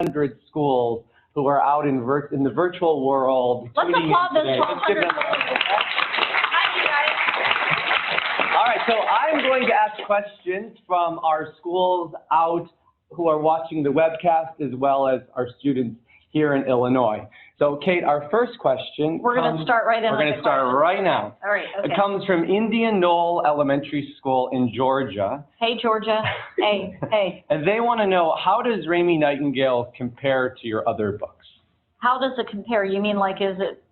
1,200 schools who are out in the virtual world. Let's applaud those 1,200 schools. All right, so I'm going to ask questions from our schools out who are watching the webcast, as well as our students here in Illinois. So, Kate, our first question. We're going to start right in. We're going to start right now. All right. Okay. It comes from Indian Knoll Elementary School in Georgia. Hey, Georgia. Hey, hey. And they want to know, how does Raymie Nightingale compare to your other books? How does it compare? You mean like, is it?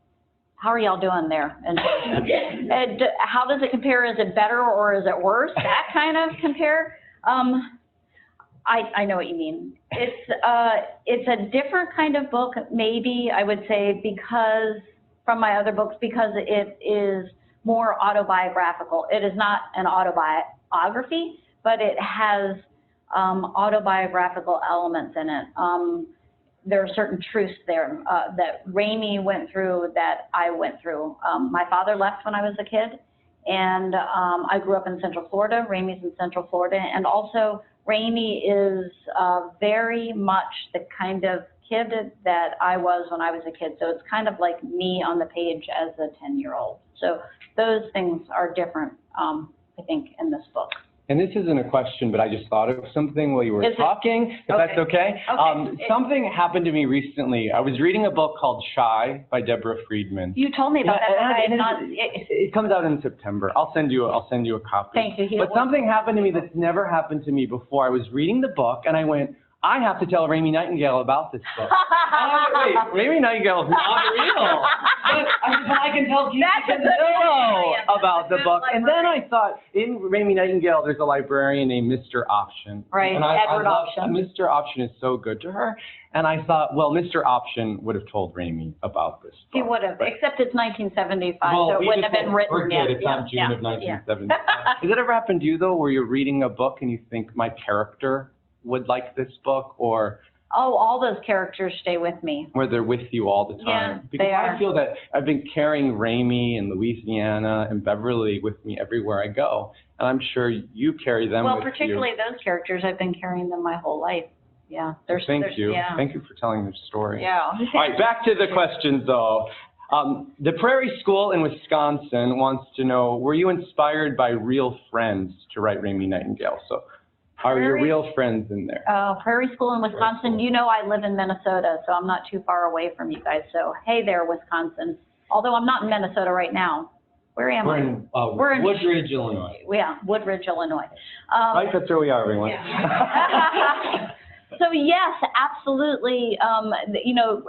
How are y'all doing there? And how does it compare? Is it better or is it worse? That kind of compare. I know what you mean. It's a different kind of book, maybe I would say, because from my other books, because it is more autobiographical. It is not an autobiography, but it has autobiographical elements in it. There are certain truths there that Raymie went through that I went through. My father left when I was a kid, and I grew up in Central Florida. Raymie's in Central Florida, and also Raymie is very much the kind of kid that I was when I was a kid. So it's kind of like me on the page as a 10-year-old. So those things are different, I think, in this book. And this isn't a question, but I just thought of something while you were talking, if that's okay. Something happened to me recently. I was reading a book called Schu by Deborah Friedman. You told me about that. It comes out in September. I'll send you a copy. Thank you. But something happened to me that's never happened to me before. I was reading the book and I went, I have to tell Raymie Nightingale about this book. Wait, Raymie Nightingale is not real. But I can tell you about the book. And then I thought, in Raymie Nightingale, there's a librarian named Mr. Option. Right, and Edward Option. Mr. Option is so good to her. And I thought, well, Mr. Option would have told Raymie about this book. He would have, except it's 1975, well, so it wouldn't have been written yet. It's on June of 1975. Has it ever happened to you, though, where you're reading a book and you think, my character would like this book, or all those characters stay with me. Where they're with you all the time. Yeah, because they are. I feel that I've been carrying Raymie and Louisiana and Beverly with me everywhere I go, and I'm sure you carry them. Well, particularly those characters, I've been carrying them my whole life. Yeah. Thank you. Yeah. Thank you for telling their story. Yeah. All right, back to the questions though. The Prairie School in Wisconsin wants to know: were you inspired by real friends to write Raymie Nightingale? So. Are your real friends in there? Prairie School in Wisconsin. You know I live in Minnesota, so I'm not too far away from you guys. So, hey there, Wisconsin. Although I'm not in Minnesota right now. Where am I? We're in Woodridge, Illinois. Yeah, Woodridge, Illinois. Right, that's where we are, everyone. Yeah. So, yes, absolutely. You know,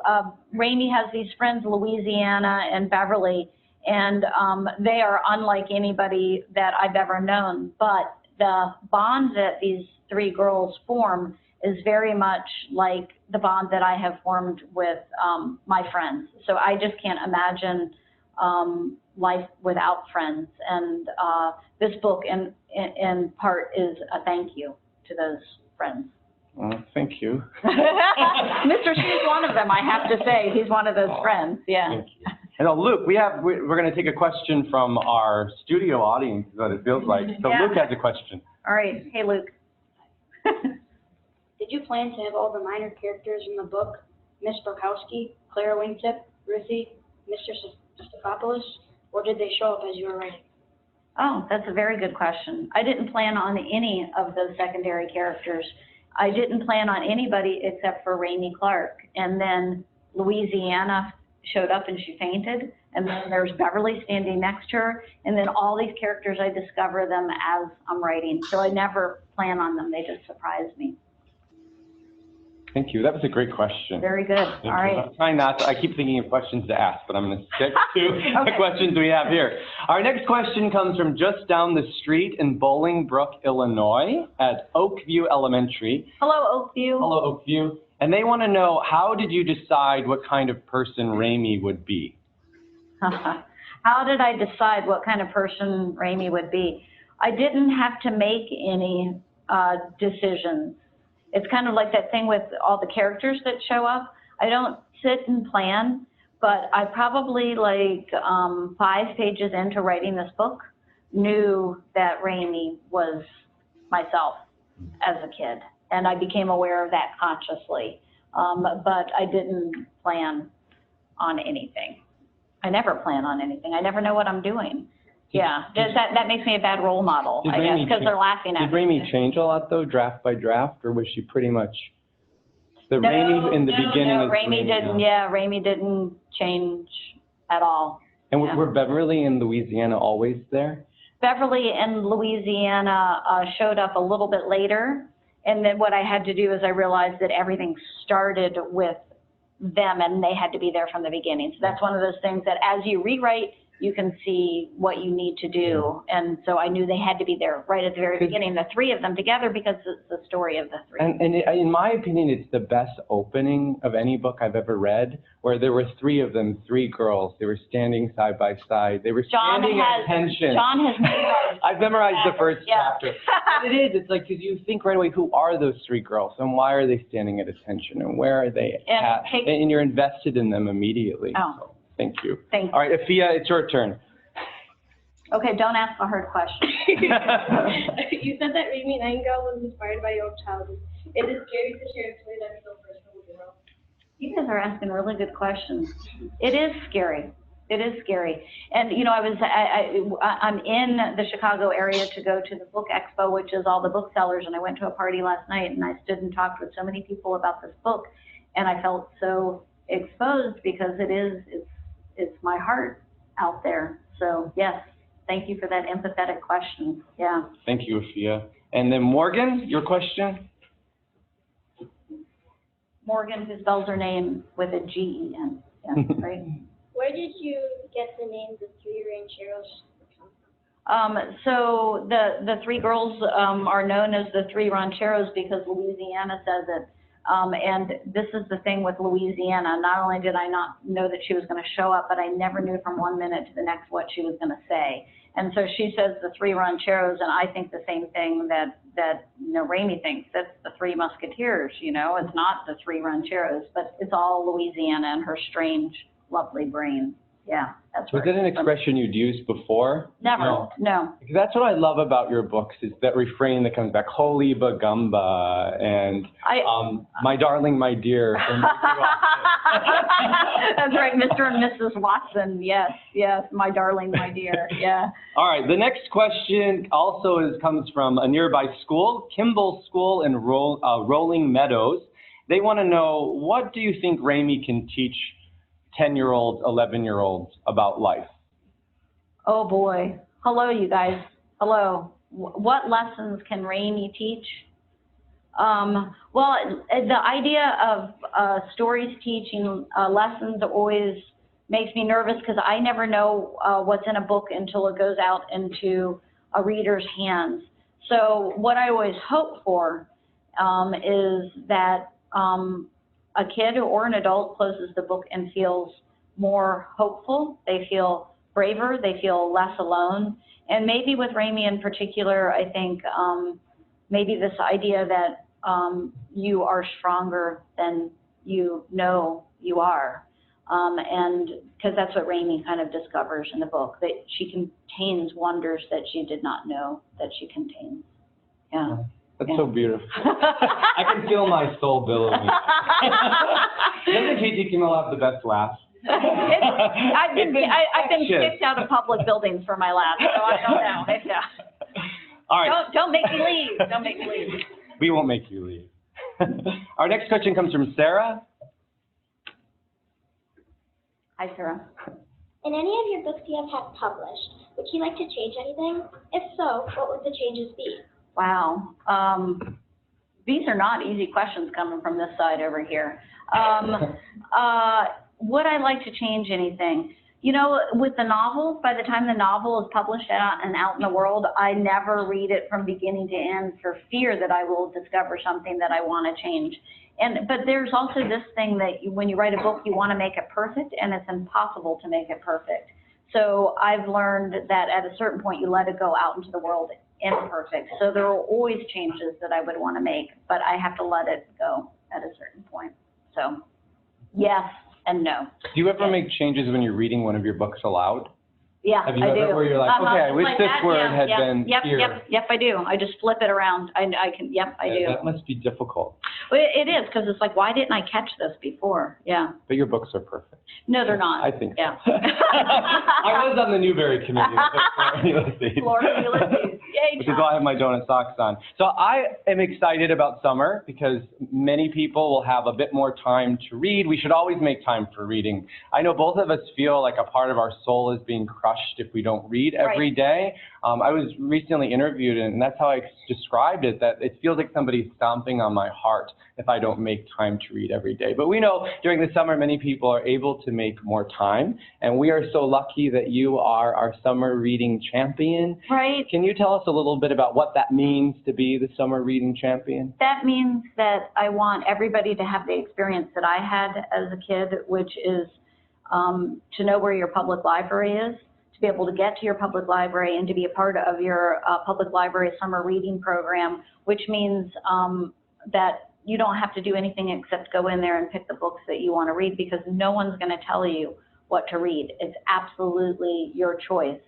Raymie has these friends, Louisiana and Beverly, and they are unlike anybody that I've ever known. But the bond that these three girls form is very much like the bond that I have formed with my friends. So I just can't imagine life without friends. And this book, in part, is a thank you to those friends. Well, thank you. Mr. Schu's one of them, I have to say. He's one of those friends. Yeah. Thank you. And Luke, we're going to take a question from our studio audience, is what it feels like. So Luke has a question. All right. Hey, Luke. Did you plan to have all the minor characters in the book, Miss Burkowski, Clara Wingtip, Ruthie, Mr. Stephopoulos, or did they show up as you were writing? Oh, that's a very good question. I didn't plan on any of those secondary characters. I didn't plan on anybody except for Raymie Clark. And then Louisiana showed up and she fainted, and then there's Beverly standing next to her, and then all these characters, I discover them as I'm writing. So I never plan on them, they just surprise me. Thank you. That was a great question. Very good. All right. I'm trying not to, I keep thinking of questions to ask, but I'm going to stick to the questions we have here. Our next question comes from just down the street in Bolingbrook, Illinois at Oakview Elementary. Hello, Oakview. Hello, Oakview. And they want to know, how did you decide what kind of person Raymie would be? How did I decide what kind of person Raymie would be? I didn't have to make any decisions. It's kind of like that thing with all the characters that show up. I don't sit and plan, but I probably, like 5 pages into writing this book, knew that Raymie was myself as a kid. And I became aware of that consciously. But I didn't plan on anything. I never plan on anything. I never know what I'm doing. Yeah, that makes me a bad role model, I guess, because they're laughing at me. Did Raymie change a lot, though, draft by draft, or was she pretty much Raymie in the beginning? No, Raymie didn't. Yeah, Raymie didn't change at all. And were Beverly and Louisiana always there? Beverly and Louisiana showed up a little bit later, and then what I had to do is I realized that everything started with them, and they had to be there from the beginning. So that's one of those things that as you rewrite, you can see what you need to do. And so I knew they had to be there right at the very beginning, the three of them together, because it's the story of the three. And in my opinion, it's the best opening of any book I've ever read, where there were three of them, three girls. They were standing side by side. They were standing at attention. John has memorized. I've memorized the first chapter. But it is. It's like, because you think right away, who are those three girls? And why are they standing at attention? And where are they at? And you're invested in them immediately. Oh. So. Thank you. Thank you. All right, Afia, it's your turn. Okay, don't ask a hard question. You said that Raymie Nightingale was inspired by your own childhood. It is scary to share a story that is so personal with the world. You guys are asking really good questions. It is scary. It is scary. And, you know, I'm in the Chicago area to go to the book expo, which is all the booksellers, and I went to a party last night, and I stood and talked with so many people about this book, and I felt so exposed because it's my heart out there. So yes, thank you for that empathetic question. Yeah. Thank you, Afia. And then Morgan, your question? Morgan, who spells her name with a G-E-N. Yeah, right. Where did you get the name the Three Rancheros from? So the three girls are known as the Three Rancheros because Louisiana says it. And this is the thing with Louisiana. Not only did I not know that she was going to show up, but I never knew from 1 minute to the next what she was going to say. And so she says the Three Rancheros, and I think the same thing that you know, Raymie thinks. That's the Three Musketeers, you know. It's not the Three Rancheros, but it's all Louisiana and her strange, lovely brain. Yeah, that's Was it an expression you'd used before? Never, no. Because that's what I love about your books is that refrain that comes back, holy bagumba, and my darling, my dear. That's right, Mr. and Mrs. Watson. Yes, yes, my darling, my dear. Yeah. All right, the next question also comes from a nearby school, Kimball School in Rolling Meadows. They want to know, what do you think Raymie can teach 10-year-olds, 11-year-olds about life? Oh boy. Hello, you guys. Hello. What lessons can Raymie teach? Well, the idea of stories teaching lessons always makes me nervous because I never know what's in a book until it goes out into a reader's hands. So what I always hope for is that a kid or an adult closes the book and feels more hopeful. They feel braver. They feel less alone. And maybe with Raymie in particular, I think maybe this idea that you are stronger than you know you are. And because that's what Raymie kind of discovers in the book, that she contains wonders that she did not know that she contains. Yeah. That's so beautiful. I can feel my soul billowing. Doesn't DiCamillo have the best laughs? I've been kicked out of public buildings for my laugh, so I don't know. Yeah. All right. Don't make me leave. Don't make me leave. We won't make you leave. Our next question comes from Sarah. Hi, Sarah. In any of your books you have had published, would you like to change anything? If so, what would the changes be? Wow. These are not easy questions coming from this side over here. Would I like to change anything? You know, with the novel, by the time the novel is published and out in the world, I never read it from beginning to end for fear that I will discover something that I want to change. But there's also this thing that when you write a book, you want to make it perfect, and it's impossible to make it perfect. So I've learned that at a certain point, you let it go out into the world imperfect. So there are always changes that I would want to make, but I have to let it go at a certain point. So yes and no. Do you ever make changes when you're reading one of your books aloud? Yeah, Have you I ever do. where you're like, okay, I wish like this that, word had been here. Yep, I do. I just flip it around. I can, yep, I do. That must be difficult. Well, it is, because it's like, why didn't I catch this before? Yeah. But your books are perfect. No, they're not. I think so. Yeah. I was on the Newbery committee. Florida Ulysses. Yay, Which is why I have my donut socks on. So I am excited about summer because many people will have a bit more time to read. We should always make time for reading. I know both of us feel like a part of our soul is being crushed if we don't read every day. I was recently interviewed, and that's how I described it, that it feels like somebody's stomping on my heart if I don't make time to read every day. But we know during the summer, many people are able to make more time, and we are so lucky that you are our summer reading champion. Right. Can you tell us a little bit about what that means to be the summer reading champion? That means that I want everybody to have the experience that I had as a kid, which is to know where your public library is, to be able to get to your public library and to be a part of your public library summer reading program, which means that you don't have to do anything except go in there and pick the books that you want to read, because no one's going to tell you what to read. It's absolutely your choice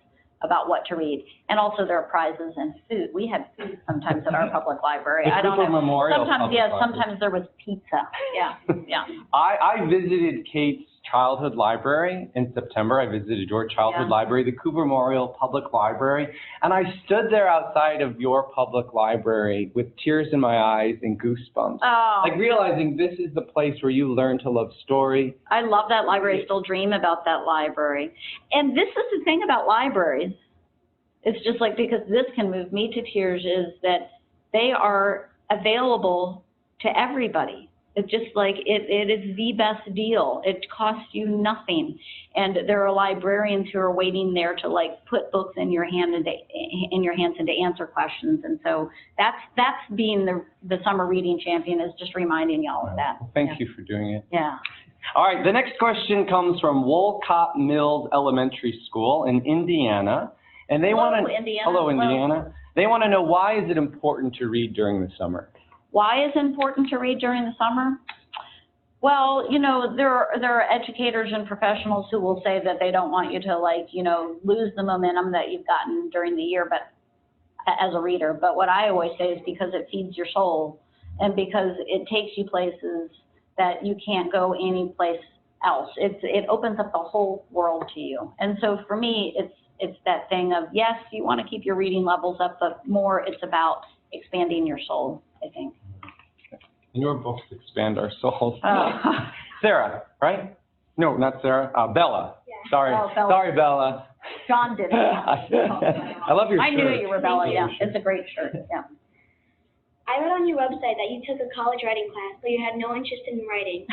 about what to read. And also there are prizes and food. We had food sometimes at our public library. The I don't Cooper know. Memorial Sometimes, Public yeah, Library. sometimes there was pizza. Yeah, yeah. I visited Kate's childhood library in September. I visited your childhood library, the Cooper Memorial Public Library, and I stood there outside of your public library with tears in my eyes and goosebumps. Oh. Like realizing this is the place where you learn to love story. I love that library. I still dream about that library. And this is the thing about libraries. It's just like, because this can move me to tears, is that they are available to everybody. It's just like, it is the best deal. It costs you nothing. And there are librarians who are waiting there to like put books in your hands and to answer questions. And so that's being the summer reading champion, is just reminding y'all of that. Well, thank you for doing it. Yeah. All right, the next question comes from Wolcott Mills Elementary School in Indiana. And they want to, Indiana. hello, Indiana. They want to know, why is it important to read during the summer? Why is it important to read during the summer? Well, you know, there are educators and professionals who will say that they don't want you to, like, you know, lose the momentum that you've gotten during the year, but as a reader. But what I always say is because it feeds your soul, and because it takes you places that you can't go any place else. It opens up the whole world to you. And so for me, it's that thing of, yes, you want to keep your reading levels up, but more it's about expanding your soul, I think. Your books expand our souls. Oh. Sarah, right? No, not Sarah. Bella. Yeah. Sorry. Oh, Bella. Sorry, Bella. John did it. I love your I shirt. knew you were Bella, yeah. It's a great shirt, yeah. I read on your website that you took a college writing class, but you had no interest in writing.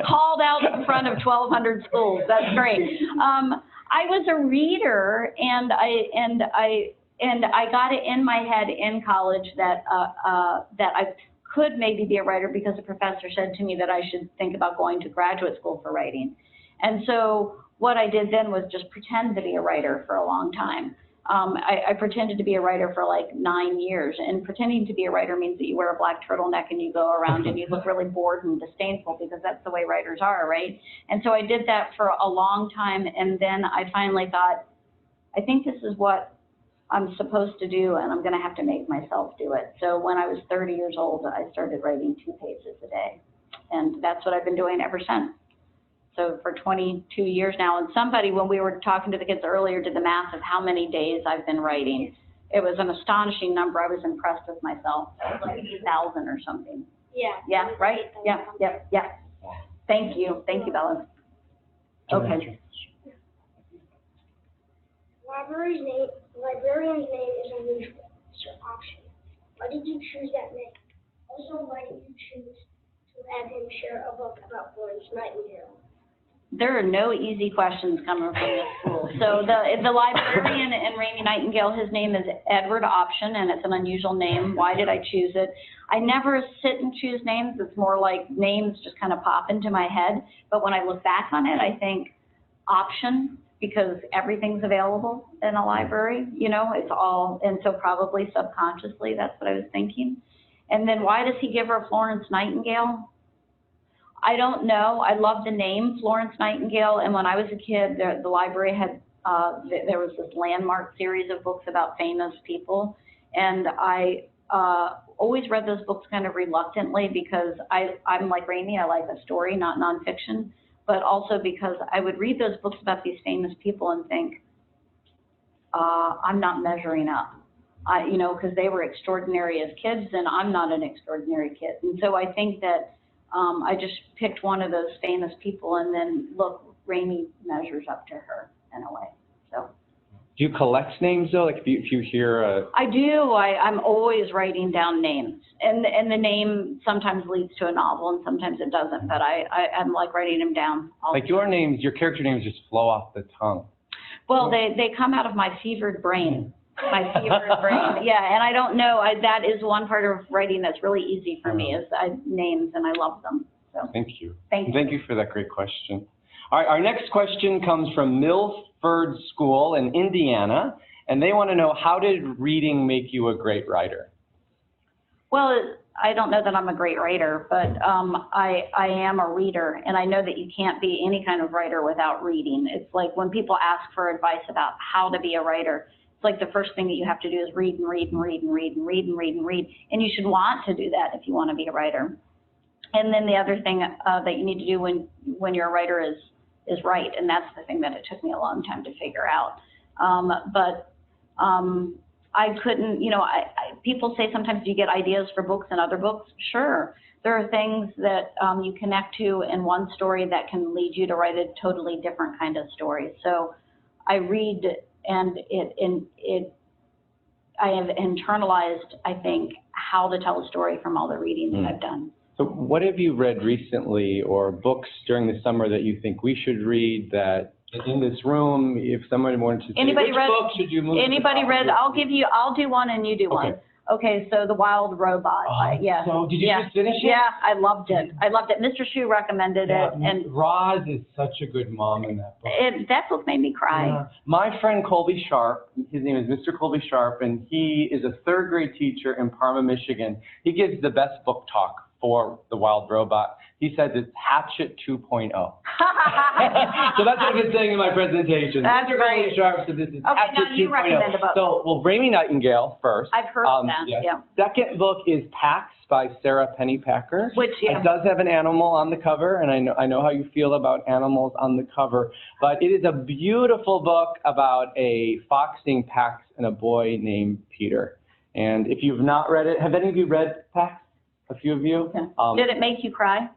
Called out in front of 1,200 schools. That's great. I was a reader, and I got it in my head in college that I could maybe be a writer, because a professor said to me that I should think about going to graduate school for writing. And so what I did then was just pretend to be a writer for a long time. I pretended to be a writer for like 9 years, and pretending to be a writer means that you wear a black turtleneck and you go around and you look really bored and disdainful, because that's the way writers are, right? And so I did that for a long time, and then I finally thought, I think this is what I'm supposed to do, and I'm going to have to make myself do it. So when I was 30 years old, I started writing 2 pages a day, and that's what I've been doing ever since. So for 22 years now, and somebody, when we were talking to the kids earlier, did the math of how many days I've been writing. It was an astonishing number. I was impressed with myself. It was like 8,000 or something. Yeah. Yeah, right? Yeah. Thank you, Bella. Okay. Librarian's name is unusual. It's your option. Why did you choose that name? Also, why did you choose to have him share a book about Florence Nightingale? There are no easy questions coming from this school. So the librarian in Raymie Nightingale, his name is Edward Option, and it's an unusual name. Why did I choose it? I never sit and choose names. It's more like names just kind of pop into my head. But when I look back on it, I think option, because everything's available in a library, you know, it's all, and so probably subconsciously, that's what I was thinking. And then why does he give her Florence Nightingale? I don't know. I love the name Florence Nightingale, and when I was a kid, the library had, there was this landmark series of books about famous people, And I always read those books kind of reluctantly because I'm like Raymie, I like a story, not nonfiction, but also because I would read those books about these famous people and think, I'm not measuring up. You know, because they were extraordinary as kids, and I'm not an extraordinary kid. And so I think that I just picked one of those famous people, and then look, Raymie measures up to her in a way. So. Do you collect names though? Like if you hear I do. I'm always writing down names, and the name sometimes leads to a novel, and sometimes it doesn't. But I'm like writing them down. Like your names, your character names just flow off the tongue. Well, they come out of my fevered brain. My fevered brain, yeah, and I don't know, that is one part of writing that's really easy for me, is names, and I love them, so. Thank you. Thank you. Thank you for that great question. All right, our next question comes from Milford School in Indiana, and they want to know, how did reading make you a great writer? Well, I don't know that I'm a great writer, but I am a reader, and I know that you can't be any kind of writer without reading. It's like when people ask for advice about how to be a writer, it's like the first thing that you have to do is read and read and read and read and read and read and read. And you should want to do that if you want to be a writer. And then the other thing that you need to do when you're a writer is write. And that's the thing that it took me a long time to figure out. I couldn't, you know, people say sometimes do you get ideas for books and other books? Sure. There are things that you connect to in one story that can lead you to write a totally different kind of story. So I read, and I have internalized, I think, how to tell a story from all the reading that I've done. So what have you read recently, or books during the summer that you think we should read, that in this room, if someone wanted to say, Anybody which read, book should you move? anybody read, I'll do one and you do one. Okay, so The Wild Robot. Yeah. So did you just finish it? Yeah, I loved it. I loved it. Mr. Schu recommended it. And Roz is such a good mom in that book. that book made me cry. Yeah. My friend Colby Sharp, his name is Mr. Colby Sharp, and he is a third grade teacher in Parma, Michigan. He gives the best book talk for The Wild Robot. He says it's Hatchet 2.0. So that's what I've been saying in my presentation. That's Mr. great. Colby Sharp said this is Hatchet 2.0. Now you recommend a book. So, well, Raymie Nightingale first. I've heard of that, yeah. Second book is Pax by Sarah Pennypacker. Which, It does have an animal on the cover, and I know how you feel about animals on the cover, but it is a beautiful book about a fox named Pax and a boy named Peter. And if you've not read it, have any of you read Pax? A few of you? Okay. Did it make you cry?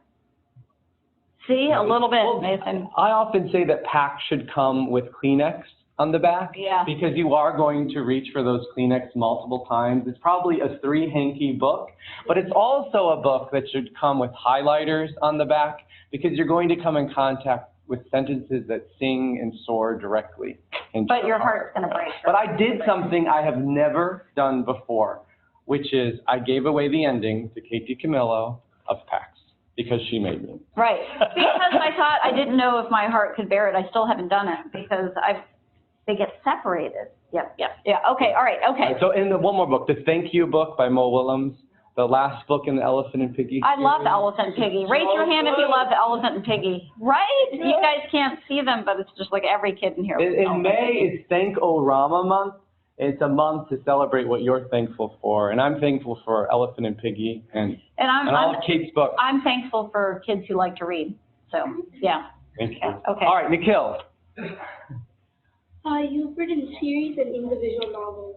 See, a little bit, Nathan. I often say that Pax should come with Kleenex on the back, because you are going to reach for those Kleenex multiple times. It's probably a 3-hanky book, but it's also a book that should come with highlighters on the back, because you're going to come in contact with sentences that sing and soar directly into But your heart's going to break. But I did something I have never done before, which is I gave away the ending to DiCamillo of Pax, because she made me. Right, because I thought, I didn't know if my heart could bear it. I still haven't done it, because they get separated. Yeah, okay, all right, okay. So in one more book, the Thank You book by Mo Willems, the last book in the Elephant and Piggy I series. love Elephant and Piggy. Raise your hand if you love Elephant and Piggy. Right? You guys can't see them, but it's just like every kid in here. In May is Thank-O-Rama month. It's a month to celebrate what you're thankful for, and I'm thankful for Elephant and Piggy and all of Kate's books. I'm thankful for kids who like to read. So, yeah. Thank you. Okay. All right, Nikhil. You've written series and individual novels.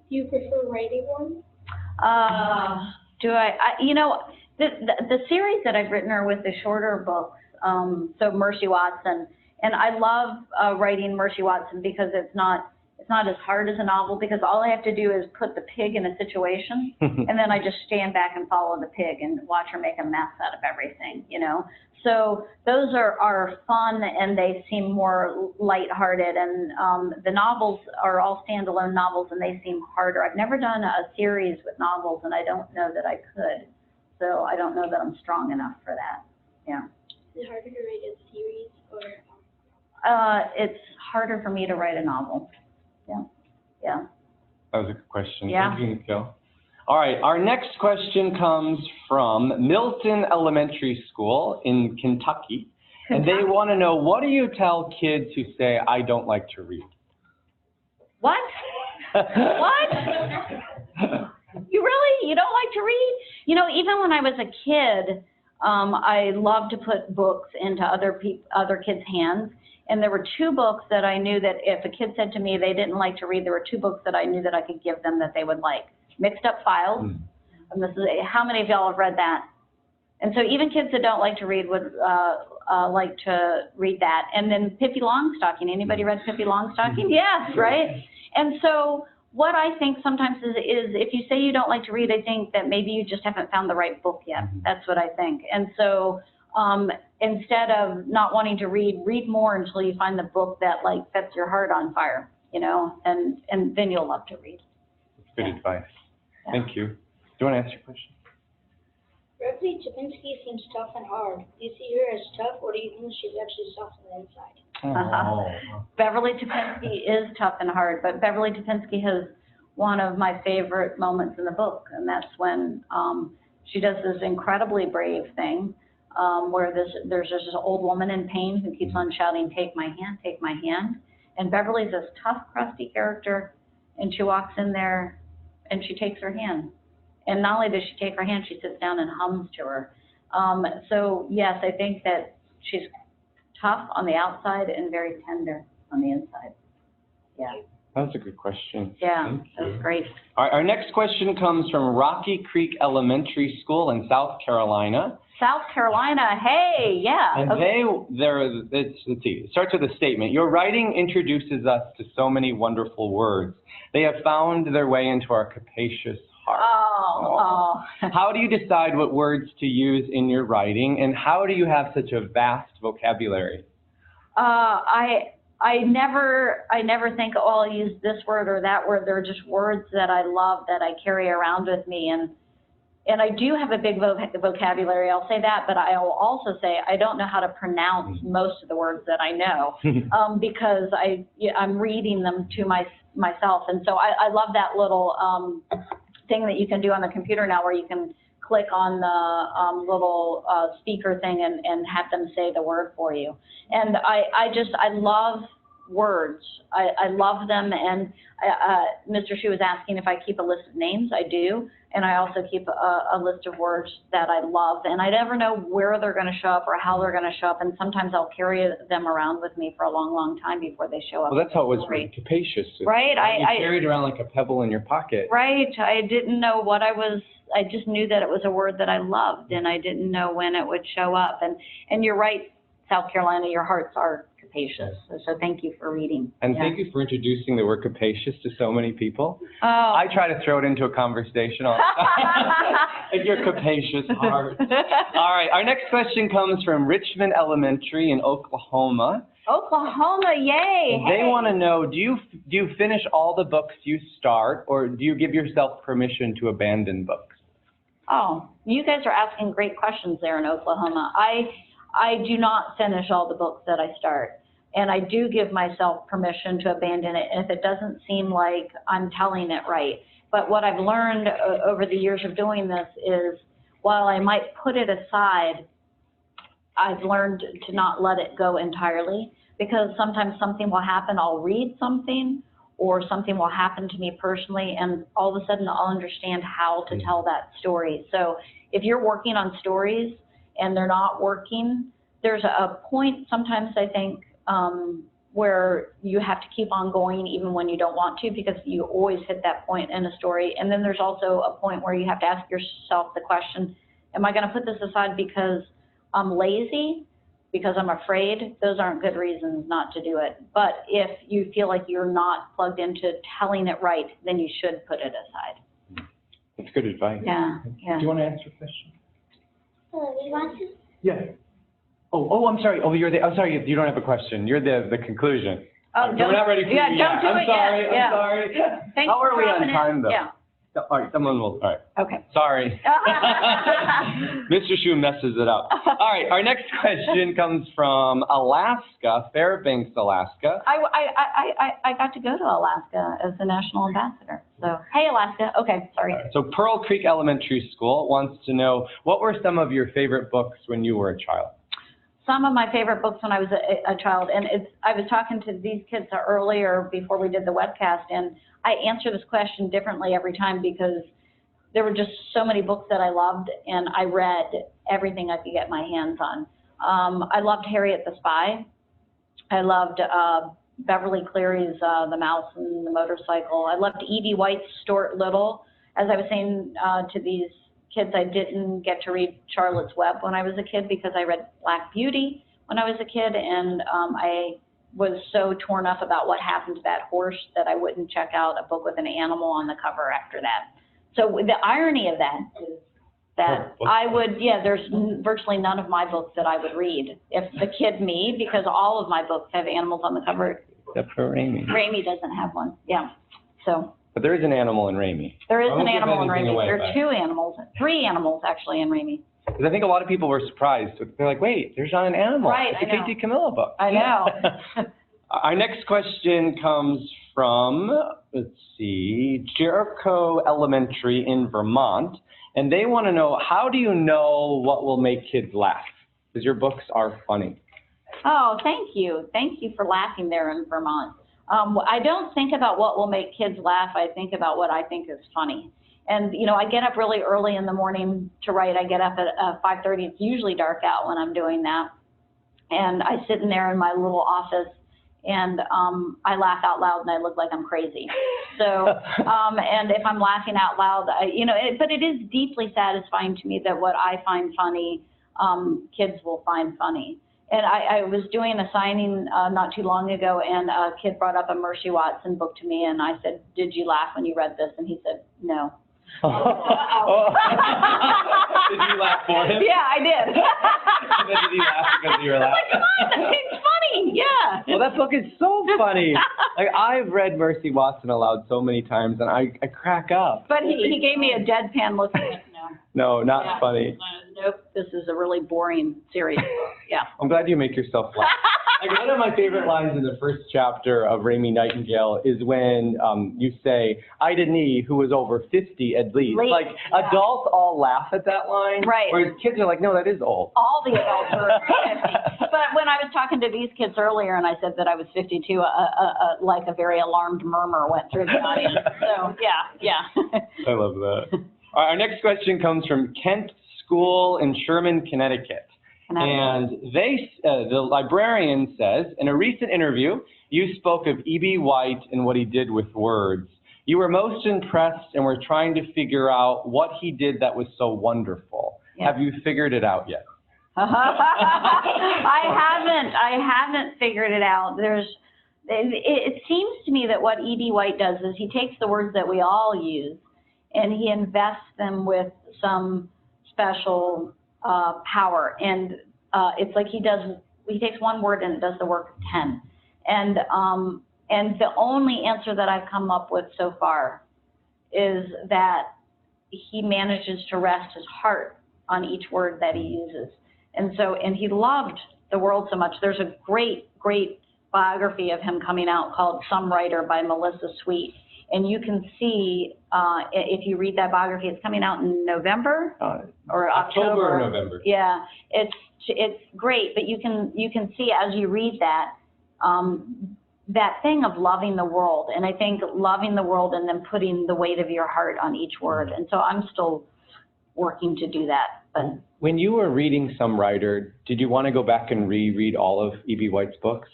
Do you prefer writing one? You know, the series that I've written are with the shorter books. So Mercy Watson, and I love writing Mercy Watson because it's not as hard as a novel, because all I have to do is put the pig in a situation and then I just stand back and follow the pig and watch her make a mess out of everything, you know. So those are fun, and they seem more lighthearted, and the novels are all standalone novels and they seem harder. I've never done a series with novels, and I don't know that I could. So I don't know that I'm strong enough for that. Yeah. Is it harder to write a series or? It's harder for me to write a novel. Yeah. That was a good question. Yeah. Thank you, Nikhil. All right, our next question comes from Milton Elementary School in Kentucky. And they want to know, what do you tell kids who say, I don't like to read? What? What? You really? You don't like to read? You know, even when I was a kid, I loved to put books into other kids' hands. And there were 2 books that I knew that if a kid said to me they didn't like to read, there were 2 books that I knew that I could give them that they would like. Mixed Up Files. And this is, how many of y'all have read that? And so even kids that don't like to read would like to read that. And then Pippi Longstocking. Anybody read Pippi Longstocking? Yes, right? And so what I think sometimes is if you say you don't like to read, I think that maybe you just haven't found the right book yet. That's what I think. And so instead of not wanting to read more until you find the book that like sets your heart on fire, you know, and then you'll love to read. That's good advice. Yeah. Thank you. Do you want to answer your question? Beverly Topinski seems tough and hard. Do you see her as tough, or do you think she's actually soft on the inside? Beverly Topinski is tough and hard, but Beverly Topinski has one of my favorite moments in the book, and that's when she does this incredibly brave thing where there's this old woman in pain who keeps on shouting, "Take my hand, take my hand." And Beverly's this tough, crusty character, and she walks in there and she takes her hand. And not only does she take her hand, she sits down and hums to her. So yes, I think that she's tough on the outside and very tender on the inside. Yeah. That was a good question. Yeah, that was great. Our next question comes from Rocky Creek Elementary School in South Carolina. South Carolina, hey, yeah. And let's see, it starts with a statement. Your writing introduces us to so many wonderful words. They have found their way into our capacious hearts. Oh. How do you decide what words to use in your writing, and how do you have such a vast vocabulary? I never think, oh, I'll use this word or that word. They're just words that I love that I carry around with me. And I do have a big vocabulary, I'll say that, but I will also say I don't know how to pronounce most of the words that I know because I'm reading them to myself. And so I love that little thing that you can do on the computer now where you can click on the little speaker thing and have them say the word for you. And I love words. I love them. And Mr. Schu was asking if I keep a list of names. I do. And I also keep a list of words that I love. And I never know where they're going to show up or how they're going to show up. And sometimes I'll carry them around with me for a long, long time before they show up. Well, that's how it was with capacious. Right. You carried around like a pebble in your pocket. Right. I didn't know what I was. I just knew that it was a word that I loved, and I didn't know when it would show up. And you're right, South Carolina, your hearts are capacious. So thank you for reading. And thank you for introducing the word capacious to so many people. Oh. I try to throw it into a conversation all the time. Like your capacious heart. All right, our next question comes from Richmond Elementary in Oklahoma. Oklahoma, yay! They want to know, do you finish all the books you start, or do you give yourself permission to abandon books? Oh, you guys are asking great questions there in Oklahoma. I do not finish all the books that I start, and I do give myself permission to abandon it if it doesn't seem like I'm telling it right. But what I've learned over the years of doing this is, while I might put it aside, I've learned to not let it go entirely, because sometimes something will happen. I'll read something, or something will happen to me personally, and all of a sudden I'll understand how to tell that story. So if you're working on stories and they're not working, there's a point sometimes, I think, where you have to keep on going even when you don't want to, because you always hit that point in a story. And then there's also a point where you have to ask yourself the question, am I going to put this aside because I'm lazy, because I'm afraid? Those aren't good reasons not to do it. But if you feel like you're not plugged into telling it right, then you should put it aside. That's good advice. Yeah, yeah. Do you want to answer a question? We want to. Yeah. Oh, I'm sorry. Oh, I'm sorry. You don't have a question. You're the conclusion. Oh, we're not ready for you yet. Don't do I'm it sorry. yet. Yeah. I'm sorry. Thanks How are for we on dropping in. time, though? Yeah. All right, someone will. All right. Okay. Sorry. Mr. Schu messes it up. All right, our next question comes from Alaska, Fairbanks, Alaska. I got to go to Alaska as the national ambassador. So, hey, Alaska. Okay, sorry. Right, so Pearl Creek Elementary School wants to know, what were some of your favorite books when you were a child? some of my favorite books when I was a child, and I was talking to these kids earlier before we did the webcast, and I answer this question differently every time because there were just so many books that I loved, and I read everything I could get my hands on. I loved Harriet the Spy. I loved Beverly Cleary's The Mouse and the Motorcycle. I loved E.B. White's Stuart Little. As I was saying to these kids, I didn't get to read Charlotte's Web when I was a kid because I read Black Beauty when I was a kid, and I was so torn up about what happened to that horse that I wouldn't check out a book with an animal on the cover after that. So the irony of that is that I would, there's virtually none of my books that I would read if the kid me, because all of my books have animals on the cover. Except for Raymie. Raymie doesn't have one, so. But there is an animal in Raymie. There is an animal in Raymie. There are 2 animals, 3 animals actually in Raymie. Because I think a lot of people were surprised. They're like, wait, there's not an animal. Right, it's a big DiCamillo book. I know. Our next question comes from, let's see, Jericho Elementary in Vermont. And they want to know, how do you know what will make kids laugh? Because your books are funny. Oh, thank you. Thank you for laughing there in Vermont. I don't think about what will make kids laugh. I think about what I think is funny. And, you know, I get up really early in the morning to write. I get up at 5:30. It's usually dark out when I'm doing that. And I sit in there in my little office, and I laugh out loud, and I look like I'm crazy. So, and if I'm laughing out loud, but it is deeply satisfying to me that what I find funny, kids will find funny. And I was doing a signing not too long ago, and a kid brought up a Mercy Watson book to me, and I said, "Did you laugh when you read this?" And he said, "No." Did you laugh for him? Yeah, I did. And then did he laugh because you were laughing? Come on, it's funny, yeah. Well, that book is so funny. Like, I've read Mercy Watson aloud so many times, and I crack up. But he gave me a deadpan look and went, no. No, not funny. Nope, this is a really boring series. Yeah. I'm glad you make yourself laugh. Like, one of my favorite lines in the first chapter of Raymie Nightingale is when you say, Ida Nee, who was over 50 at least. Like, adults all laugh at that line. Right. Whereas kids are like, no, that is old. All the adults are 50. But when I was talking to these kids earlier and I said that I was 52, like a very alarmed murmur went through the audience. So, yeah. I love that. Our next question comes from Kent School in Sherman, Connecticut. And the librarian says, in a recent interview, you spoke of E.B. White and what he did with words. You were most impressed and were trying to figure out what he did that was so wonderful. Yeah. Have you figured it out yet? I haven't figured it out. It seems to me that what E.B. White does is he takes the words that we all use and he invests them with some special power, and it's like he takes one word and it does the work of 10. And the only answer that I've come up with so far is that he manages to rest his heart on each word that he uses. And he loved the world so much. There's a great biography of him coming out called Some Writer by Melissa Sweet. And you can see, if you read that biography, it's coming out in November or October. Or November. Yeah, it's great, but you can see as you read that, that thing of loving the world. And I think loving the world and then putting the weight of your heart on each word. And so I'm still working to do that. But when you were reading Some Writer, did you want to go back and reread all of E.B. White's books?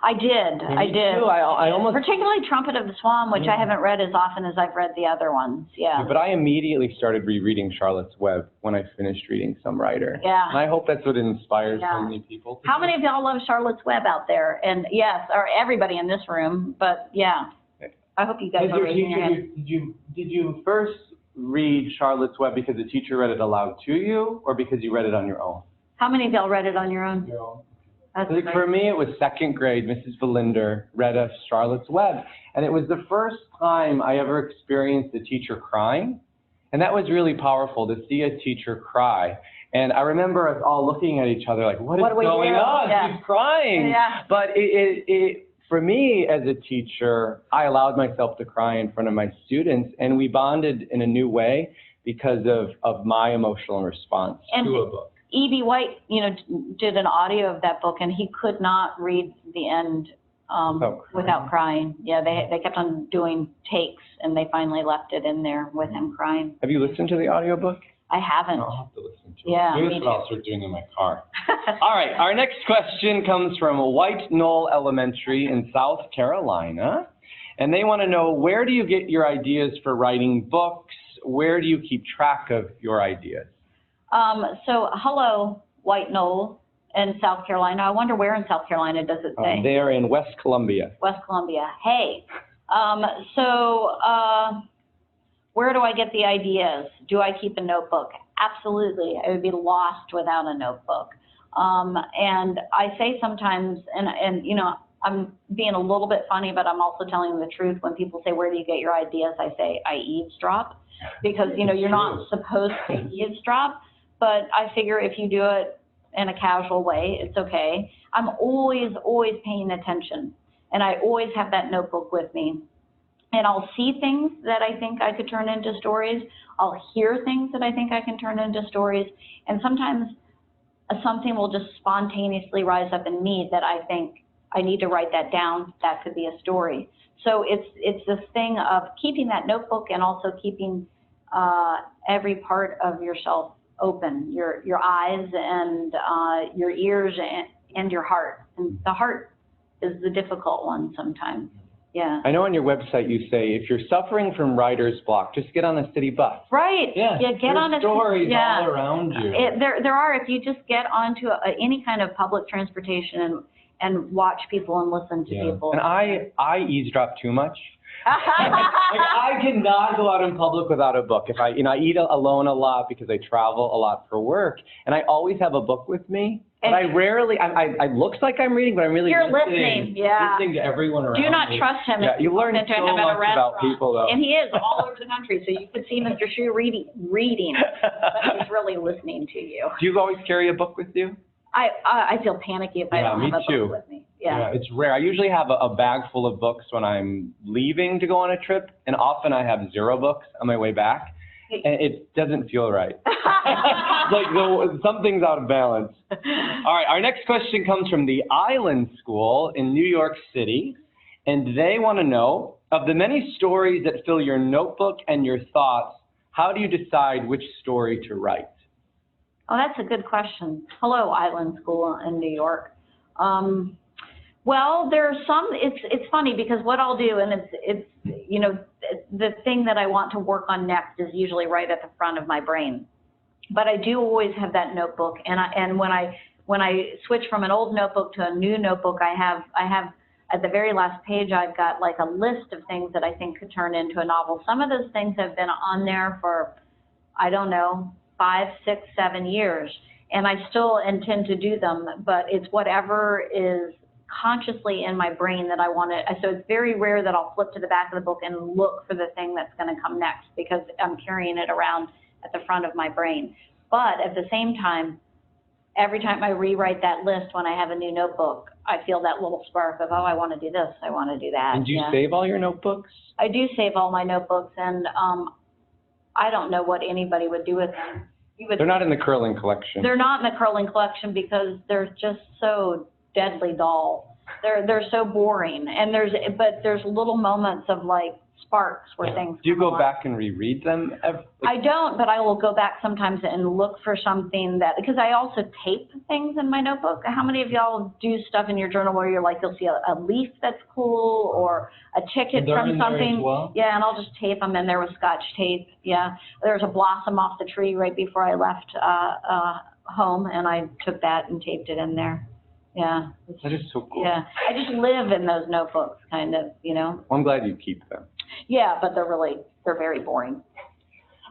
I did. Too. I almost, particularly Trumpet of the Swan, which I haven't read as often as I've read the other ones. Yeah. But I immediately started rereading Charlotte's Web when I finished reading Some Writer. Yeah. And I hope that's what inspires so many people. How many of y'all love Charlotte's Web out there? And yes, or everybody in this room. But yeah, I hope you guys are raising your hand. Did you first read Charlotte's Web because the teacher read it aloud to you, or because you read it on your own? How many of y'all read it on your own? For me, it was second grade. Mrs. Valinder read us Charlotte's Web. And it was the first time I ever experienced a teacher crying. And that was really powerful, to see a teacher cry. And I remember us all looking at each other like, what is going on? Yeah. She's crying. Yeah. But for me as a teacher, I allowed myself to cry in front of my students. And we bonded in a new way because of my emotional response to a book. E.B. White, did an audio of that book, and he could not read the end without crying. Yeah, they kept on doing takes, and they finally left it in there with him crying. Have you listened to the audiobook? I haven't. I'll have to listen to it. Yeah, Maybe that's what I'll start doing in my car. All right, our next question comes from White Knoll Elementary in South Carolina. And they want to know, where do you get your ideas for writing books? Where do you keep track of your ideas? So, hello, White Knoll in South Carolina. I wonder where in South Carolina does it say? They're in West Columbia. West Columbia. Hey. Where do I get the ideas? Do I keep a notebook? Absolutely. I would be lost without a notebook. And I say sometimes, and I'm being a little bit funny, but I'm also telling the truth. When people say, where do you get your ideas? I say, I eavesdrop, because, you're not supposed to eavesdrop, but I figure if you do it in a casual way, it's okay. I'm always paying attention, and I always have that notebook with me. And I'll see things that I think I could turn into stories. I'll hear things that I think I can turn into stories. And sometimes something will just spontaneously rise up in me that I think I need to write that down. That could be a story. So it's this thing of keeping that notebook and also keeping every part of yourself open, your eyes and your ears and your heart. And the heart is the difficult one sometimes. Yeah. I know on your website you say, if you're suffering from writer's block, just get on a city bus. Right. Yeah. Get on a stories all around you. There are. If you just get onto any kind of public transportation and watch people and listen to people. And I eavesdrop too much. I cannot go out in public without a book. If I eat alone a lot because I travel a lot for work, and I always have a book with me. But I rarely, I looks like I'm reading, but I'm really listening to everyone around me. Do not trust him. Yeah, you learn so much about people, though. And he is all over the country, so you could see Mr. Schu reading, but he's really listening to you. Do you always carry a book with you? I feel panicky if I don't have a book with me. Yeah, it's rare. I usually have a bag full of books when I'm leaving to go on a trip, and often I have 0 books on my way back. And it doesn't feel right. Something's out of balance. All right, our next question comes from the Island School in New York City. And they want to know, of the many stories that fill your notebook and your thoughts, how do you decide which story to write? Oh, that's a good question. Hello, Island School in New York. Well, there are some, it's funny because what I'll do, and it's the thing that I want to work on next is usually right at the front of my brain. But I do always have that notebook, and when I switch from an old notebook to a new notebook, I have at the very last page, I've got like a list of things that I think could turn into a novel. Some of those things have been on there for, I don't know, 5, 6, 7 years, and I still intend to do them, but it's whatever is consciously in my brain that I want to. So it's very rare that I'll flip to the back of the book and look for the thing that's going to come next, because I'm carrying it around at the front of my brain. But at the same time, every time I rewrite that list when I have a new notebook, I feel that little spark of, oh, I want to do this, I want to do that. And do you save all your notebooks? I do save all my notebooks, and I don't know what anybody would do with them. They're not in the curling collection. They're not in the curling collection because they're just so deadly dull. They're so boring, and but there's little moments of like sparks where things. Do you go back and reread them? I don't, but I will go back sometimes and look for something because I also tape things in my notebook. How many of y'all do stuff in your journal where you'll see a leaf that's cool or a ticket from something? Well? Yeah, and I'll just tape them in there with Scotch tape. Yeah, there's a blossom off the tree right before I left home, and I took that and taped it in there. Yeah. That is so cool. Yeah, I just live in those notebooks, kind of, Well, I'm glad you keep them. Yeah, but they're very boring.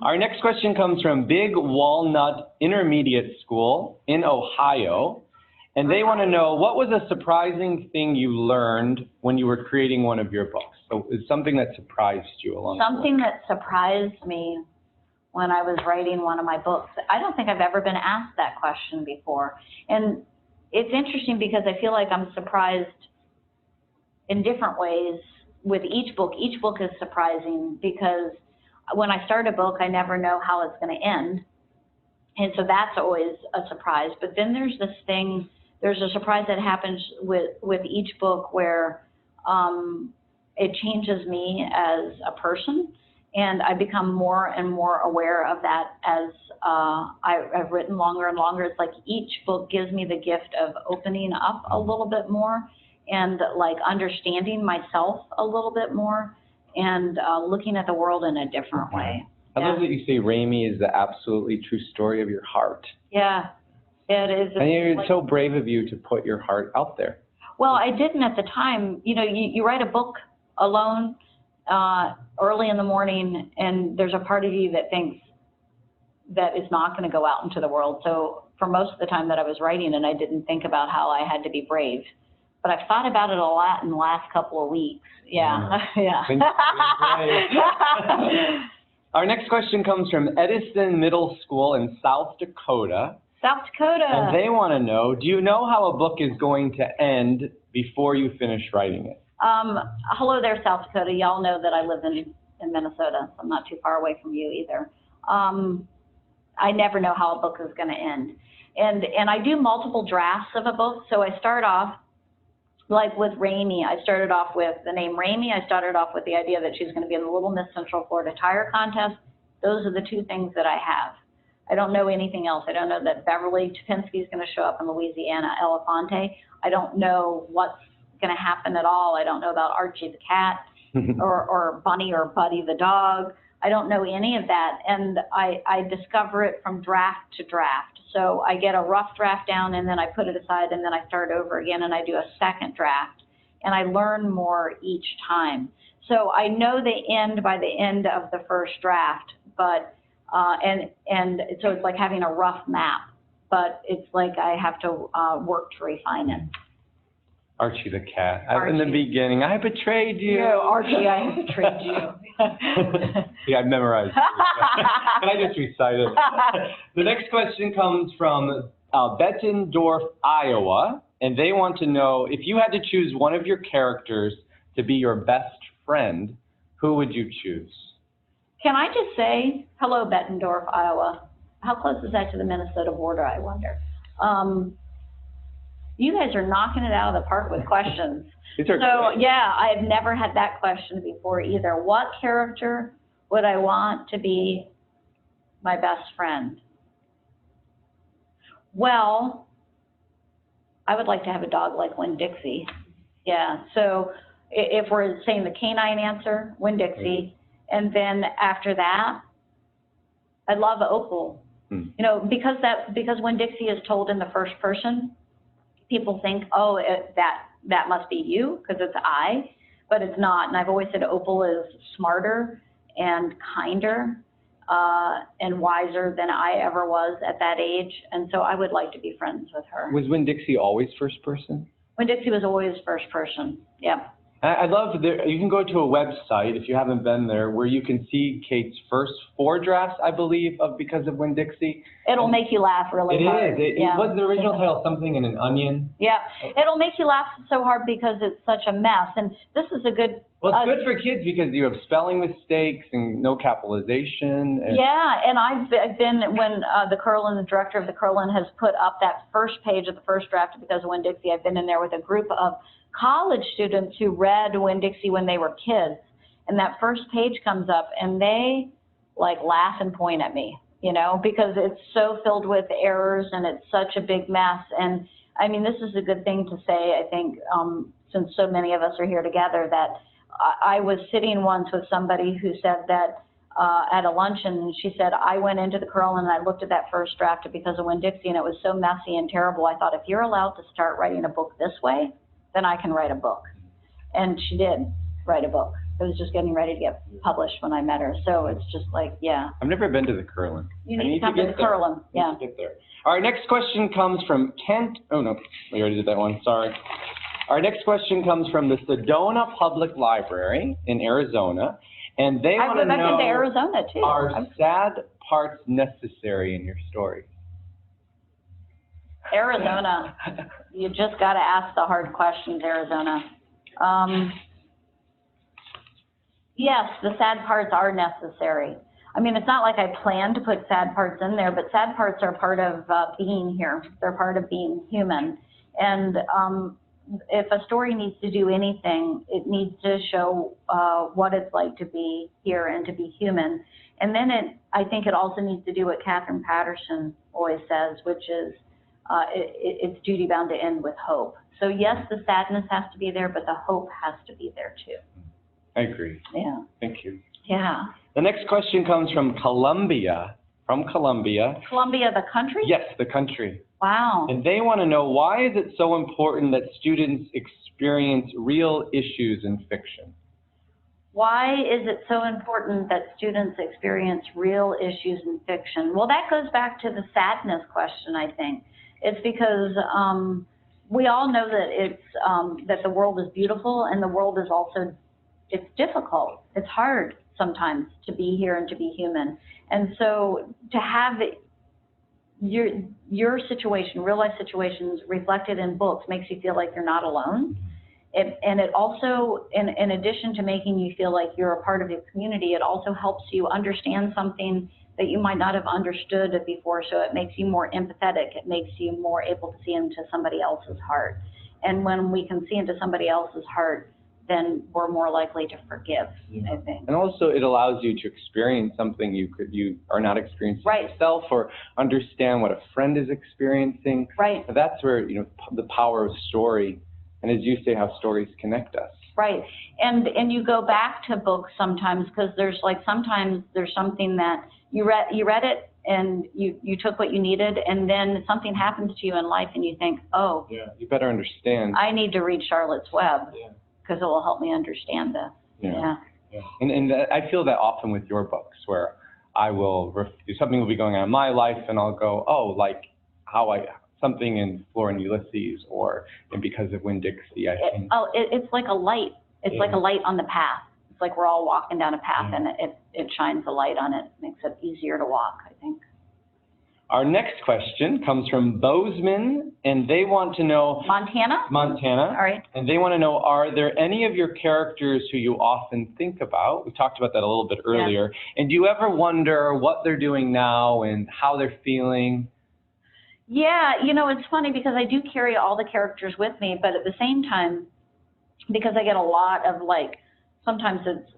Our next question comes from Big Walnut Intermediate School in Ohio. And they want to know, what was a surprising thing you learned when you were creating one of your books? So it's something that surprised you along the way. Something that surprised me when I was writing one of my books. I don't think I've ever been asked that question before. And it's interesting because I feel like I'm surprised in different ways with each book. Each book is surprising because when I start a book, I never know how it's going to end. And so that's always a surprise. But then there's this thing, there's a surprise that happens with each book where it changes me as a person, and I become more and more aware of that as I've written longer and longer. It's like each book gives me the gift of opening up a little bit more and like understanding myself a little bit more and looking at the world in a different way. I love that you say Raymie is the absolutely true story of your heart. Yeah, it is. And it's so brave of you to put your heart out there. Well, I didn't at the time. You know, you write a book alone early in the morning, and there's a part of you that thinks that it's not going to go out into the world. So for most of the time that I was writing, and I didn't think about how I had to be brave. But I've thought about it a lot in the last couple of weeks. Yeah, yeah. Our next question comes from Edison Middle School in South Dakota. South Dakota. And they want to know, do you know how a book is going to end before you finish writing it? Hello there, South Dakota. Y'all know that I live in Minnesota, so I'm not too far away from you either. I never know how a book is going to end. And I do multiple drafts of a book. So I start off, like with Raymie, I started off with the name Raymie. I started off with the idea that she's going to be in the Little Miss Central Florida Tire Contest. Those are the two things that I have. I don't know anything else. I don't know that Beverly Tupinski is going to show up in Louisiana Elefante. I don't know what's going to happen at all. I don't know about Archie the cat or Bunny or Buddy the dog. I don't know any of that. And I discover it from draft to draft. So I get a rough draft down and then I put it aside and then I start over again and I do a second draft and I learn more each time. So I know the end by the end of the first draft, but and so it's like having a rough map, but it's like I have to work to refine it. Archie the cat. In the beginning, I betrayed you. No, Archie, I betrayed you. Yeah, I've memorized it. And I just recited. The next question comes from Bettendorf, Iowa, and they want to know, if you had to choose one of your characters to be your best friend, who would you choose? Can I just say, hello, Bettendorf, Iowa. How close is that to the Minnesota border, I wonder? You guys are knocking it out of the park with questions. So, yeah, I've never had that question before either. What character would I want to be my best friend? Well, I would like to have a dog like Winn-Dixie. Yeah, so if we're saying the canine answer, Winn-Dixie. And then after that, I love Opal. You know, because Winn-Dixie is told in the first person, people think, oh, that must be you because it's I, but it's not. And I've always said Opal is smarter and kinder and wiser than I ever was at that age. And so I would like to be friends with her. Was Winn-Dixie always first person? Winn-Dixie was always first person, yeah. I love that you can go to a website, if you haven't been there, where you can see Kate's first 4 drafts, I believe, of Because of Winn-Dixie. It'll make you laugh really hard. It is. Yeah. Was the original title Something in an Onion? Yeah, it'll make you laugh so hard because it's such a mess. And this is a good... Well, it's good for kids because you have spelling mistakes and no capitalization. Yeah, and I've been, when the director of the Curlin has put up that first page of the first draft of Because of Winn-Dixie, I've been in there with a group of college students who read Winn-Dixie when they were kids. And that first page comes up and they like laugh and point at me, you know, because it's so filled with errors and it's such a big mess. And I mean, this is a good thing to say, I think, since so many of us are here together, that I was sitting once with somebody who said that at a luncheon, and she said, I went into the Curlin and I looked at that first draft of Because of Winn-Dixie and it was so messy and terrible. I thought, if you're allowed to start writing a book this way, then I can write a book. And she did write a book. It was just getting ready to get published when I met her. So it's just like, yeah. I've never been to the Curlin. You need to come to the Curlin, yeah. Get there. Our next question comes from Kent. Oh, no, we already did that one. Sorry. Our next question comes from the Sedona Public Library in Arizona. And they want to know, I've been to Arizona too. Are sad parts necessary in your story? Arizona, you just got to ask the hard questions, Arizona. Yes, the sad parts are necessary. I mean, it's not like I planned to put sad parts in there, but sad parts are part of being here. They're part of being human. And if a story needs to do anything, it needs to show what it's like to be here and to be human. And then I think it also needs to do what Catherine Patterson always says, which is it's duty bound to end with hope. So yes, the sadness has to be there, but the hope has to be there too. I agree. Yeah. Thank you. Yeah. The next question comes from Colombia. Colombia, the country? Yes, the country. Wow. And they want to know, why is it so important that students experience real issues in fiction? Why is it so important that students experience real issues in fiction? Well, that goes back to the sadness question, I think. It's because we all know that that the world is beautiful, and the world is also, it's difficult. It's hard sometimes to be here and to be human. And so to have your situation, real life situations reflected in books makes you feel like you're not alone. And it also, in addition to making you feel like you're a part of your community, it also helps you understand something that you might not have understood before. So it makes you more empathetic. It makes you more able to see into somebody else's heart. And when we can see into somebody else's heart, then we're more likely to forgive, I think. And also it allows you to experience something you are not experiencing yourself, or understand what a friend is experiencing. Right. That's where, the power of story, and as you say, how stories connect us. Right. And you go back to books sometimes, because sometimes there's something that you read it and you took what you needed, and then something happens to you in life and you think, oh, yeah, you better understand. I need to read Charlotte's Web. Yeah. Because it will help me understand this. Yeah. And I feel that often with your books, where I will something will be going on in my life, and I'll go, oh, like something in Flora and Ulysses, and because of Winn-Dixie, I think. It's like a light. It's like a light on the path. It's like we're all walking down a path, and it shines a light on it, makes it easier to walk, I think. Our next question comes from Bozeman, and they want to know... Montana? All right. And they want to know, are there any of your characters who you often think about? We talked about that a little bit earlier. Yeah. And do you ever wonder what they're doing now and how they're feeling? Yeah, it's funny because I do carry all the characters with me, but at the same time, because I get a lot of sometimes it's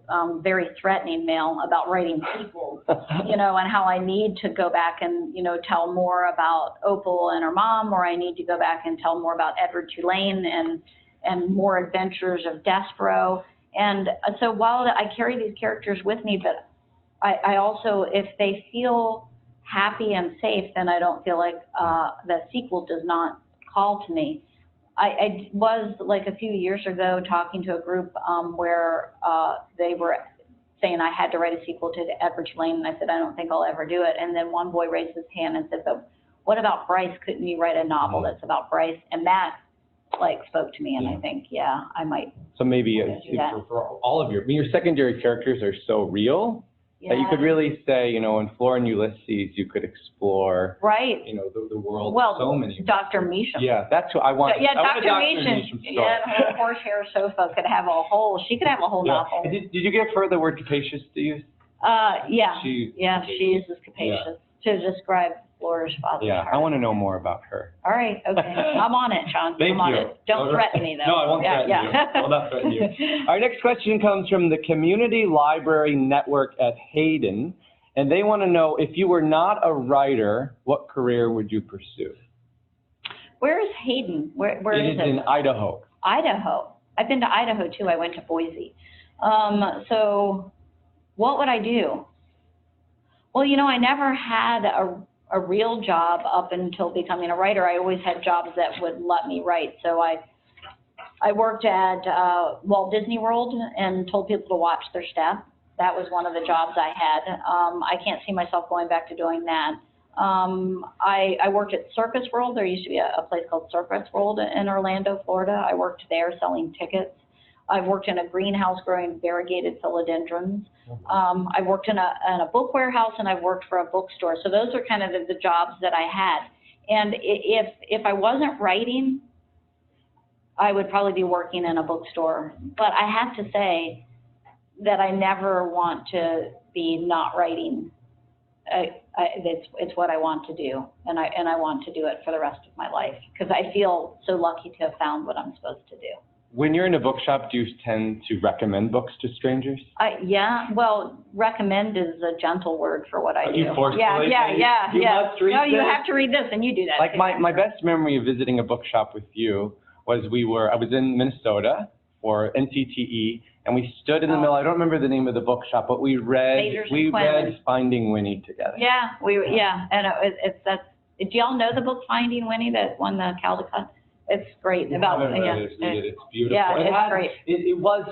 very threatening mail about writing sequels, and how I need to go back and, tell more about Opal and her mom, or I need to go back and tell more about Edward Tulane and more adventures of Despero. And so while I carry these characters with me, but I also, if they feel happy and safe, then I don't feel like the sequel does not call to me. I was a few years ago talking to a group where they were saying I had to write a sequel to Edward Tulane, and I said, I don't think I'll ever do it. And then one boy raised his hand and said, but what about Bryce? Couldn't you write a novel that's about Bryce? And that spoke to me, and I think, yeah, I might. So maybe for all of your secondary characters are so real. That you could really say, in Flora and Ulysses, you could explore, the world. Well, so many. Dr. Measham. Yeah, that's what I want. Yeah, Dr. Measham. Yeah, her horsehair sofa could have she could have a whole novel. Did you get further word capacious to use? Yeah. She uses capacious to describe Flora's father. Yeah, I want to know more about her. All right, okay. I'm on it, John. Thank I'm on you. it. Don't threaten me, though. No, I won't threaten you. I'll not threaten you. Our next question comes from the Community Library Network at Hayden, and they want to know, if you were not a writer, what career would you pursue? Where is Hayden? Where is it? It is in Idaho. Idaho. I've been to Idaho, too. I went to Boise. So what would I do? Well, I never had a real job up until becoming a writer. I always had jobs that would let me write. So I worked at Walt Disney World and told people to watch their step. That was one of the jobs I had. I can't see myself going back to doing that. I worked at Circus World. There used to be a place called Circus World in Orlando, Florida. I worked there selling tickets. I've worked in a greenhouse growing variegated philodendrons. I worked in a book warehouse, and I've worked for a bookstore. So those are kind of the jobs that I had. And if I wasn't writing, I would probably be working in a bookstore. But I have to say that I never want to be not writing. It's what I want to do, and I want to do it for the rest of my life because I feel so lucky to have found what I'm supposed to do. When you're in a bookshop, do you tend to recommend books to strangers? Yeah, well, recommend is a gentle word for what I do. You forcefully Yeah. You must read No, you this? have to read this, and you do that. Like too. my best memory of visiting a bookshop with you was I was in Minnesota for NCTE, and we stood in the middle. I don't remember the name of the bookshop, but we read Finding Winnie together. Yeah, and do y'all know the book Finding Winnie that won the Caldecott? It's great. It's beautiful. Yeah, it's great. It was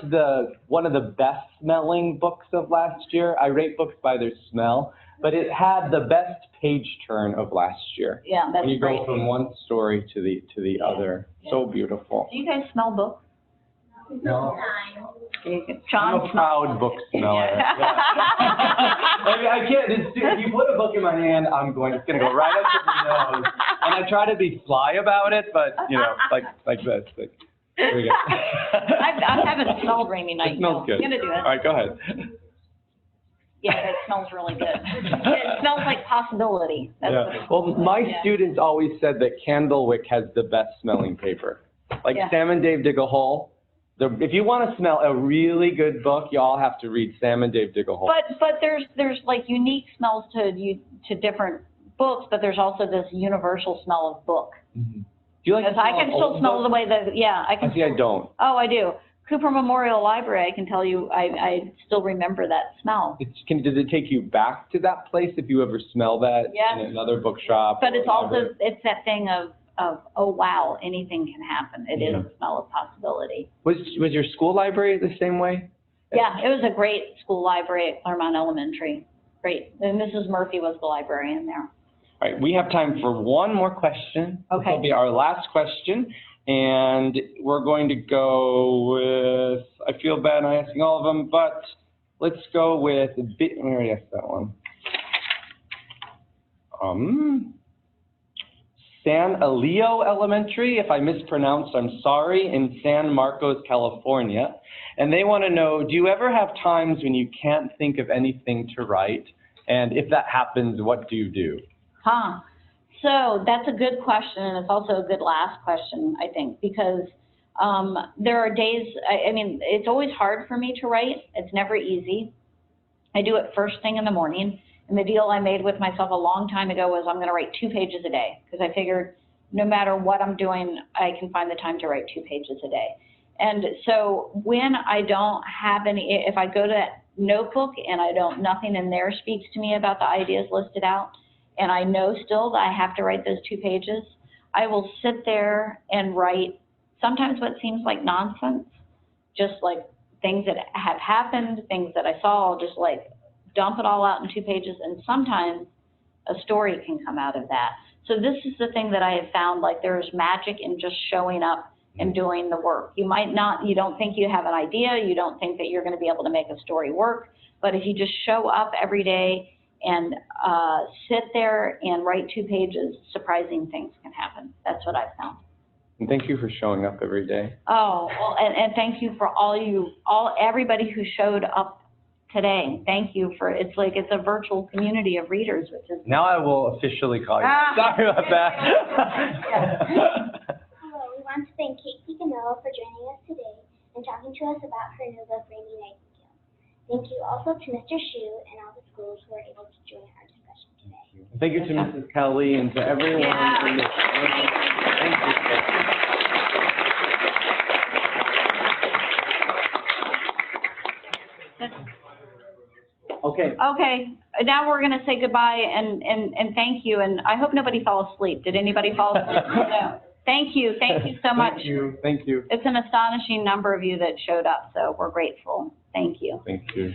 one of the best smelling books of last year. I rate books by their smell, but it had the best page turn of last year. Yeah, that's great. When you go from one story to the other. Yeah. So beautiful. Do you guys smell books? No. Sean, I'm a proud book smeller. Yeah. I mean, I can't. If you put a book in my hand, it's gonna go right up to the nose. And I try to be sly about it, but like this. There we go. I haven't smelled Raymie Nightingale. It smells good. I'm gonna do it. All right, go ahead. Yeah, it smells really good. It smells like possibility. That's what it Well, my Yeah. students always said that Candlewick has the best smelling paper. Like Sam and Dave Dig a Hole. If you want to smell a really good book, you all have to read Sam and Dave Dig a Hole. But there's like unique smells to different books, but there's also this universal smell of book. Mm-hmm. Do you like? Because I can still smell the way that I can. See, I don't. Oh, I do. Cooper Memorial Library, I can tell you, I still remember that smell. Does it take you back to that place if you ever smell that in another bookshop? But it's also that thing of oh wow, anything can happen. It is a smell of possibility. Was your school library the same way? Yeah, it was a great school library at Claremont Elementary. Great. And Mrs. Murphy was the librarian there. All right, we have time for one more question. Okay. This will be our last question. And we're going to go with, I feel bad not asking all of them, but let's go with, I already asked that one. San Elio Elementary, if I mispronounced, I'm sorry, in San Marcos, California. And they want to know, do you ever have times when you can't think of anything to write? And if that happens, what do you do? So that's a good question, and it's also a good last question, I think, because there are days, I mean, it's always hard for me to write. It's never easy. I do it first thing in the morning. And the deal I made with myself a long time ago was I'm going to write 2 pages a day, because I figured no matter what I'm doing, I can find the time to write 2 pages a day. And so when I don't have any, if I go to that notebook and nothing in there speaks to me about the ideas listed out, and I know still that I have to write those 2 pages, I will sit there and write sometimes what seems like nonsense, just like things that have happened, things that I saw, I'll just like dump it all out in 2 pages, and sometimes a story can come out of that. So this is the thing that I have found, like there's magic in just showing up and doing the work. You don't think you have an idea, you don't think that you're going to be able to make a story work, but if you just show up every day and sit there and write 2 pages, surprising things can happen. That's what I've found. And thank you for showing up every day. Oh, well, and thank you for everybody who showed up today. Thank you for, it's a virtual community of readers, which is. Now I will officially call you. Sorry about that. Hello, we want to thank Kate DiCamillo for joining us today and talking to us about her new book, Raymie Nightingale. Thank you also to Mr. Schu and all the schools who were able to join our discussion today. Thank you to Mrs. Kelly and to everyone. In this. Thank you. Okay. Okay, now we're going to say goodbye and thank you. And I hope nobody fell asleep. Did anybody fall asleep? No. Thank you so much. Thank you. It's an astonishing number of you that showed up, so we're grateful. Thank you. Thank you.